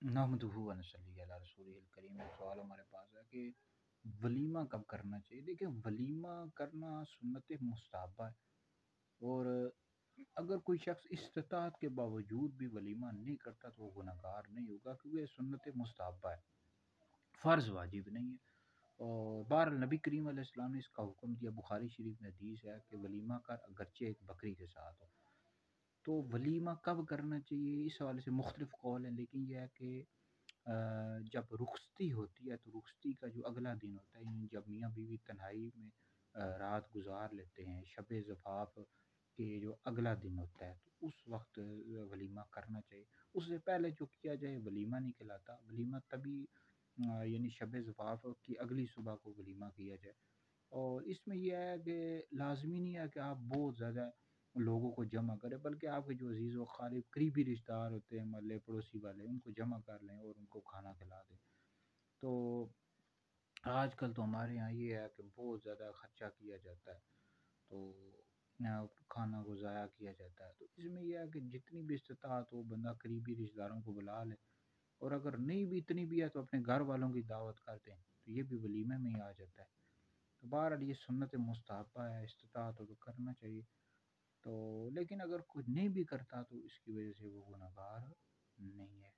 نحمدہ و نصلی علی رسولہ الکریم۔ ایک سوال ہمارے پاس ہے کہ ولیمہ کب کرنا چاہیے؟ دیکھیں، ولیمہ کرنا سنت مستحبہ ہے، اور اگر کوئی شخص استطاعت کے باوجود بھی ولیمہ نہیں کرتا تو وہ گناہ گار نہیں ہوگا، کیونکہ یہ سنت مستحبہ ہے، فرض واجب نہیں ہے۔ اور بہر نبی کریم علیہ السلام نے اس کا حکم دیا، بخاری شریف میں حدیث ہے کہ ولیمہ کر اگرچہ ایک بکری کے ساتھ ہو۔ تو ولیمہ کب کرنا چاہیے، اس حوالے سے مختلف قول ہیں، لیکن یہ ہے کہ جب رخصتی ہوتی ہے تو رخصتی کا جو اگلا دن ہوتا ہے، یعنی جب میاں بیوی تنہائی میں رات گزار لیتے ہیں، شب زفاف کے جو اگلا دن ہوتا ہے تو اس وقت ولیمہ کرنا چاہیے۔ اس سے پہلے جو کیا جائے ولیمہ نہیں کہلاتا، ولیمہ تبھی یعنی شب زفاف کی اگلی صبح کو ولیمہ کیا جائے۔ اور اس میں یہ ہے کہ لازمی نہیں ہے کہ آپ بہت زیادہ لوگوں کو جمع کریں، بلکہ آپ کے جو عزیز و قریب قریبی رشتہ دار ہوتے ہیں، محلے پڑوسی والے، ان کو جمع کر لیں اور ان کو کھانا کھلا دیں۔ تو آج کل تو ہمارے یہاں یہ ہے کہ بہت زیادہ خرچہ کیا جاتا ہے، تو کھانا کو ضائع کیا جاتا ہے۔ تو اس میں یہ ہے کہ جتنی بھی استطاعت ہو بندہ قریبی رشتہ داروں کو بلا لے، اور اگر نہیں بھی اتنی بھی ہے تو اپنے گھر والوں کی دعوت کر دیں، تو یہ بھی ولیمے میں ہی آ جاتا ہے۔ تو بہرحال یہ سنت مستحبہ ہے، استطاعت ہو تو کرنا چاہیے۔ تو لیکن اگر کوئی نہیں بھی کرتا تو اس کی وجہ سے وہ گناہ گار نہیں ہے۔